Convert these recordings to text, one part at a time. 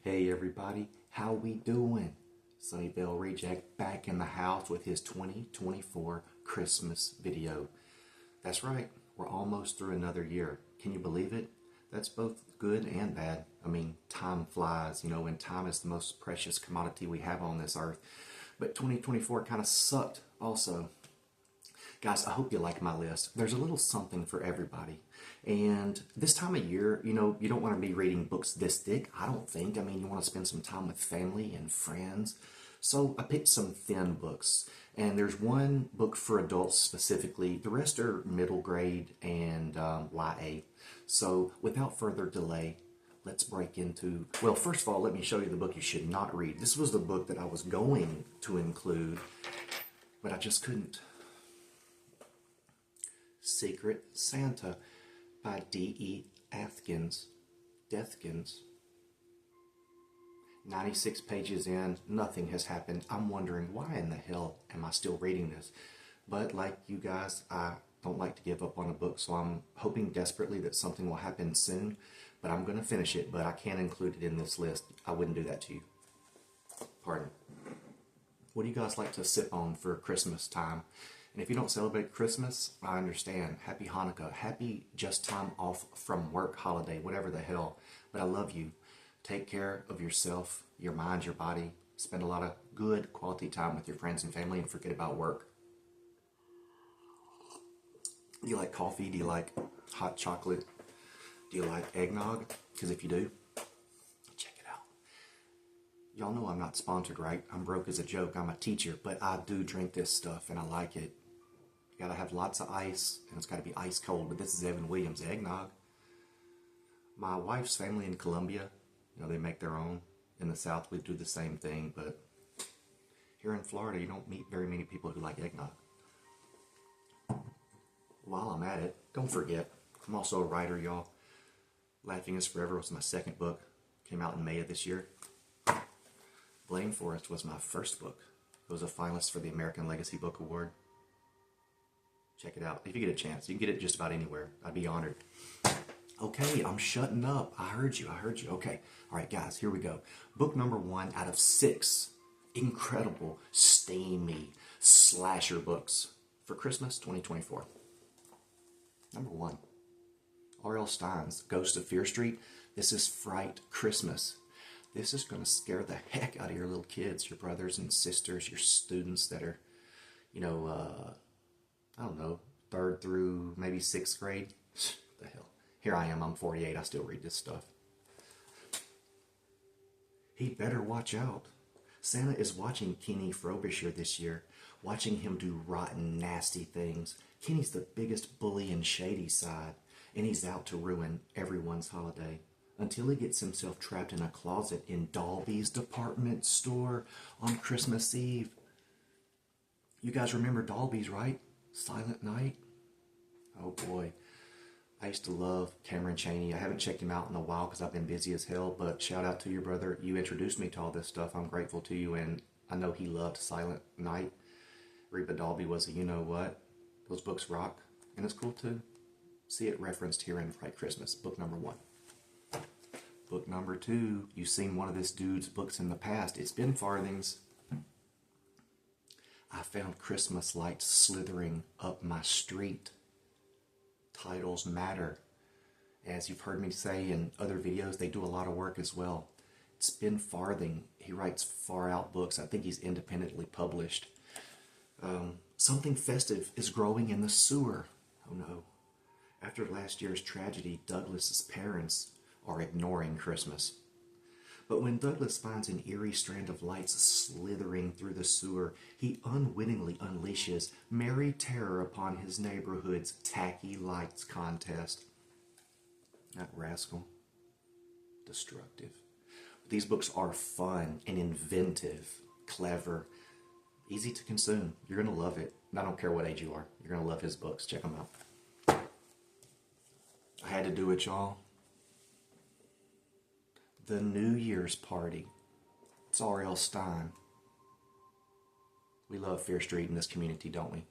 Hey everybody, how we doing? Sunnyvale Reject back in the house with his 2024 Christmas video. That's right, we're almost through another year. Can you believe it? That's both good and bad. I mean, time flies, and time is the most precious commodity we have on this earth. But 2024 kind of sucked also. Guys, I hope you like my list. There's a little something for everybody. And this time of year, you don't want to be reading books this thick, I don't think. I mean, you want to spend some time with family and friends. So I picked some thin books. And there's one book for adults specifically. The rest are middle grade and YA. So without further delay, let's break into, well, first of all, let me show you the book you should not read. This was the book that I was going to include, but I just couldn't. Secret Santa by D.E. Deathkins. 96 pages in, nothing has happened. I'm wondering why in the hell am I still reading this? But like you guys, I don't like to give up on a book, so I'm hoping desperately that something will happen soon. But I'm going to finish it, but I can't include it in this list. I wouldn't do that to you. Pardon. What do you guys like to sip on for Christmas time? And if you don't celebrate Christmas, I understand. Happy Hanukkah. Happy just time off from work holiday, whatever the hell. But I love you. Take care of yourself, your mind, your body. Spend a lot of good quality time with your friends and family and forget about work. Do you like coffee? Do you like hot chocolate? Do you like eggnog? Because if you do, check it out. Y'all know I'm not sponsored, right? I'm broke as a joke. I'm a teacher, but I do drink this stuff and I like it. You gotta have lots of ice, and it's gotta be ice cold, but this is Evan Williams eggnog. My wife's family in Colombia, they make their own. In the South, we do the same thing, but here in Florida, you don't meet very many people who like eggnog. While I'm at it, don't forget, I'm also a writer, y'all. Laughing is Forever was my second book. Came out in May of this year. Blame Forest was my first book. It was a finalist for the American Legacy Book Award. Check it out. If you get a chance, you can get it just about anywhere. I'd be honored. Okay, I'm shutting up. I heard you. Okay. All right, guys, here we go. Book number 1 out of 6 incredible, steamy slasher books for Christmas 2024. Number 1, R.L. Stine's Ghost of Fear Street. This is Fright Christmas. This is going to scare the heck out of your little kids, your brothers and sisters, your students that are, I don't know, 3rd through maybe 6th grade. The hell. Here I am, I'm 48, I still read this stuff. He better watch out. Santa is watching Kenny Frobisher this year, watching him do rotten, nasty things. Kenny's the biggest bully in shady side, and he's out to ruin everyone's holiday until he gets himself trapped in a closet in Dalby's department store on Christmas Eve. You guys remember Dalby's, right? Silent Night? Oh boy. I used to love Cameron Chaney. I haven't checked him out in a while because I've been busy as hell, but shout out to your brother. You introduced me to all this stuff. I'm grateful to you, and I know he loved Silent Night. Reba Dalby was a you-know-what. Those books rock, and it's cool to see it referenced here in Fright Christmas, book number 1. Book number 2, you've seen one of this dude's books in the past. It's been farthings. I found Christmas lights slithering up my street. Titles matter. As you've heard me say in other videos, they do a lot of work as well. It's Ben Farthing. He writes far out books. I think he's independently published. Something festive is growing in the sewer. Oh no. After last year's tragedy, Douglas's parents are ignoring Christmas. But when Douglas finds an eerie strand of lights slithering through the sewer, he unwittingly unleashes merry terror upon his neighborhood's tacky lights contest. That rascal. Destructive. These books are fun and inventive, clever, easy to consume. You're going to love it. And I don't care what age you are. You're going to love his books. Check them out. I had to do it, y'all. The New Year's Party. It's R.L. Stine. We love Fear Street in this community, don't we?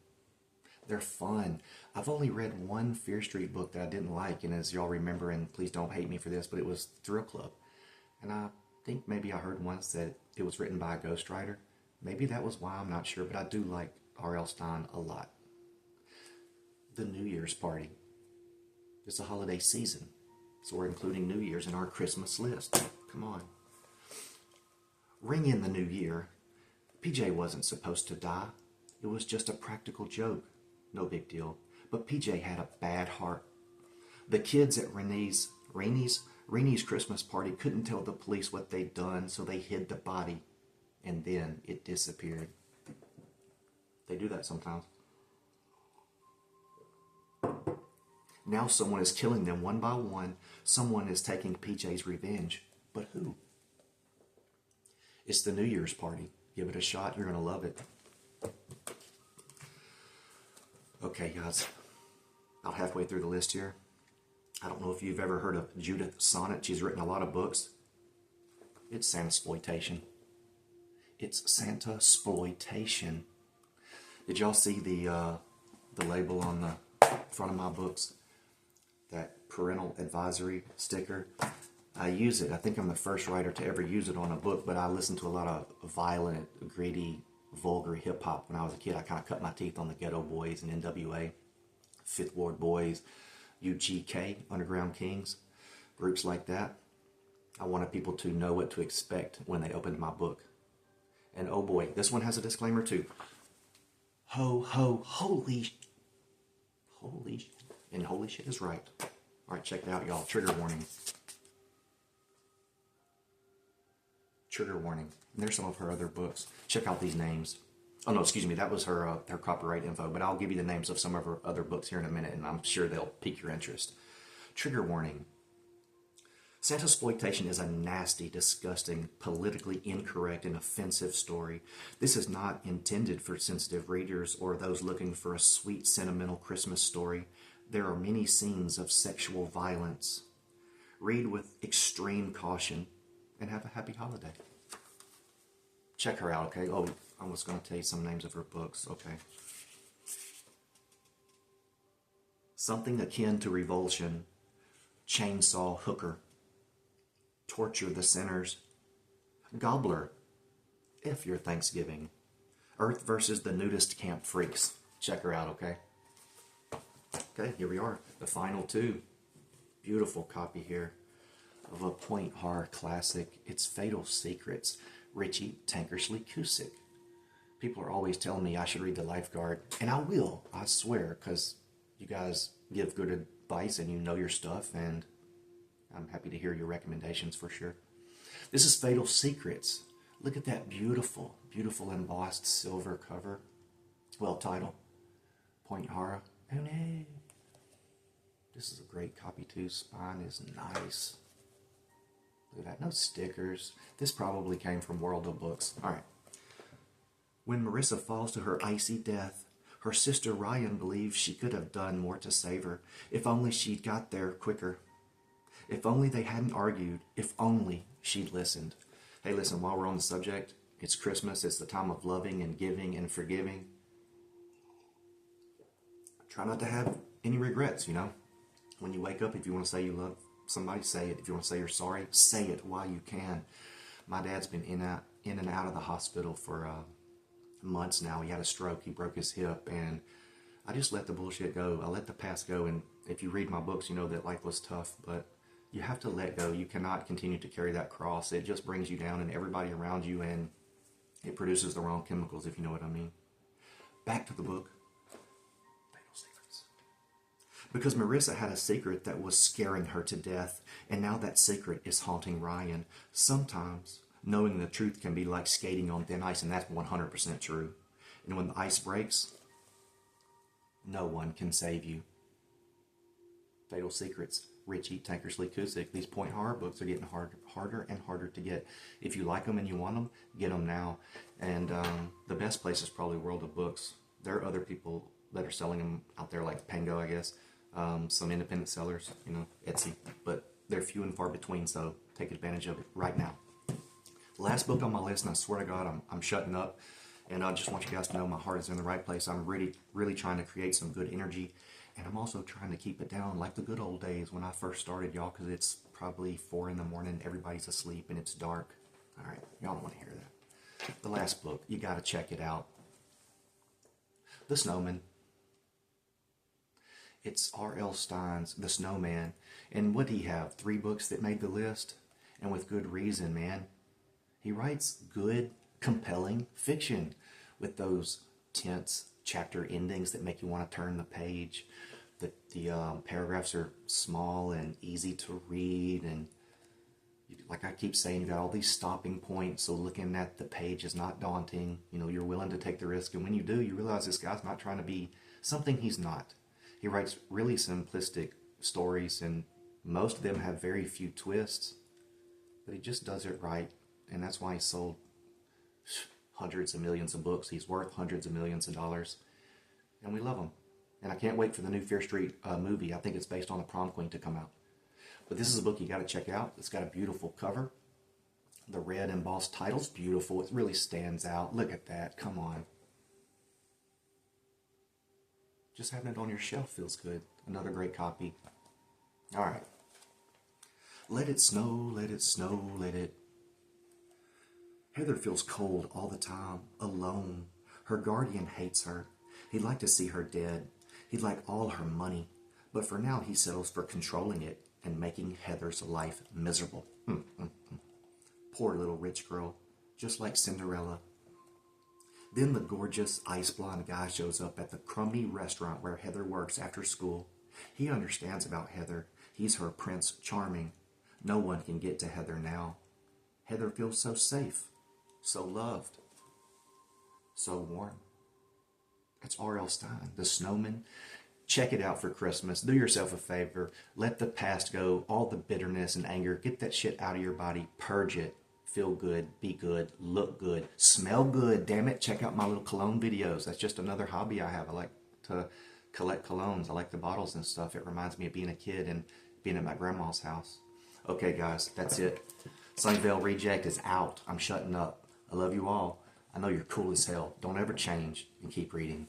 They're fun. I've only read one Fear Street book that I didn't like, and as y'all remember, and please don't hate me for this, but it was Thrill Club. And I think maybe I heard once that it was written by a ghostwriter. Maybe that was why, I'm not sure, but I do like R.L. Stine a lot. The New Year's Party. It's a holiday season, so we're including New Year's in our Christmas list. Come on. Ring in the New Year. PJ wasn't supposed to die. It was just a practical joke. No big deal. But PJ had a bad heart. The kids at Renee's Christmas party couldn't tell the police what they'd done, so they hid the body. And then it disappeared. They do that sometimes. Now someone is killing them one by one. Someone is taking PJ's revenge. But who? It's the New Year's Party. Give it a shot. You're going to love it. Okay, guys. About halfway through the list here. I don't know if you've ever heard of Judith Sonnet. She's written a lot of books. It's Santasploitation. It's Santasploitation. Did y'all see the label on the front of my books? That parental advisory sticker? I use it. I think I'm the first writer to ever use it on a book, but I listened to a lot of violent, gritty, vulgar hip-hop when I was a kid. I kind of cut my teeth on the Ghetto Boys and NWA, Fifth Ward Boys, UGK, Underground Kings, groups like that. I wanted people to know what to expect when they opened my book. And oh boy, this one has a disclaimer too. Ho, ho, holy, and holy shit is right. All right, check it out, y'all. Trigger warning. Trigger warning. And there's some of her other books. Check out these names. Oh no, excuse me, that was her copyright info, but I'll give you the names of some of her other books here in a minute, and I'm sure they'll pique your interest. Trigger warning. Santasploitation is a nasty, disgusting, politically incorrect, and offensive story. This is not intended for sensitive readers or those looking for a sweet, sentimental Christmas story. There are many scenes of sexual violence. Read with extreme caution and have a happy holiday. Check her out, okay? Oh, I was going to tell you some names of her books, okay? Something Akin to Revulsion, Chainsaw Hooker, Torture the Sinners, Gobbler, F Your Thanksgiving, Earth versus the Nudist Camp Freaks. Check her out, okay? Okay, here we are, the final two. Beautiful copy here of a point horror classic. It's Fatal Secrets, Richie Tankersley Cusick. People are always telling me I should read The Lifeguard, and I will, I swear, because you guys give good advice and you know your stuff, and I'm happy to hear your recommendations for sure. This is Fatal Secrets. Look at that beautiful, beautiful embossed silver cover. Well, title, point horror. Oh no. This is a great copy too. Spine is nice. Look at that. No stickers. This probably came from World of Books. All right. When Marissa falls to her icy death, her sister Ryan believes she could have done more to save her. If only she'd got there quicker. If only they hadn't argued. If only she'd listened. Hey, listen, while we're on the subject, it's Christmas. It's the time of loving and giving and forgiving. Try not to have any regrets, you know. When you wake up, if you want to say you love somebody, say it. If you want to say you're sorry, say it while you can. My dad's been in and out of the hospital for months now. He had a stroke. He broke his hip, and I just let the bullshit go. I let the past go, and if you read my books, you know that life was tough, but you have to let go. You cannot continue to carry that cross. It just brings you down and everybody around you, and it produces the wrong chemicals, if you know what I mean. Back to the book. Fatal Secrets. Because Marissa had a secret that was scaring her to death, and now that secret is haunting Ryan. Sometimes knowing the truth can be like skating on thin ice, and that's 100% true. And when the ice breaks, no one can save you. Fatal Secrets, Richie Tankersley Cusick. These point horror books are getting harder and harder to get. If you like them and you want them, get them now. And the best place is probably World of Books. There are other people that are selling them out there, like Pango, I guess. Some independent sellers, you know, Etsy. But they're few and far between, so take advantage of it right now. Last book on my list, and I swear to God, I'm shutting up. And I just want you guys to know my heart is in the right place. I'm really trying to create some good energy. And I'm also trying to keep it down like the good old days when I first started, y'all, because it's probably 4 in the morning. Everybody's asleep and it's dark. All right, y'all don't want to hear that. The last book, you got to check it out. The Snowman. It's R.L. Stine's The Snowman. And what did he have? 3 books that made the list? And with good reason, man. He writes good, compelling fiction with those tense chapter endings that make you want to turn the page. The paragraphs are small and easy to read, and like I keep saying, you got all these stopping points, so looking at the page is not daunting. You know, you're willing to take the risk, and when you do, you realize this guy's not trying to be something he's not. He writes really simplistic stories, and most of them have very few twists, but he just does it right, and that's why he sold hundreds of millions of books. He's worth hundreds of millions of dollars, and we love him. And I can't wait for the new Fear Street movie. I think it's based on The Prom Queen to come out. But this is a book you got to check out. It's got a beautiful cover. The red embossed title's beautiful. It really stands out. Look at that. Come on. Just having it on your shelf feels good. Another great copy. All right. Let it snow, let it snow, let it. Heather feels cold all the time, alone. Her guardian hates her. He'd like to see her dead. He'd like all her money. But for now, he settles for controlling it and making Heather's life miserable. Poor little rich girl, just like Cinderella. Then the gorgeous, ice-blonde guy shows up at the crummy restaurant where Heather works after school. He understands about Heather. He's her Prince Charming. No one can get to Heather now. Heather feels so safe, so loved, so warm. That's R.L. Stine, The Snowman. Check it out for Christmas. Do yourself a favor. Let the past go, all the bitterness and anger. Get that shit out of your body. Purge it. Feel good. Be good. Look good. Smell good. Damn it. Check out my little cologne videos. That's just another hobby I have. I like to collect colognes. I like the bottles and stuff. It reminds me of being a kid and being at my grandma's house. Okay, guys. That's it. Sunnyvale Reject is out. I'm shutting up. I love you all. I know you're cool as hell. Don't ever change and keep reading.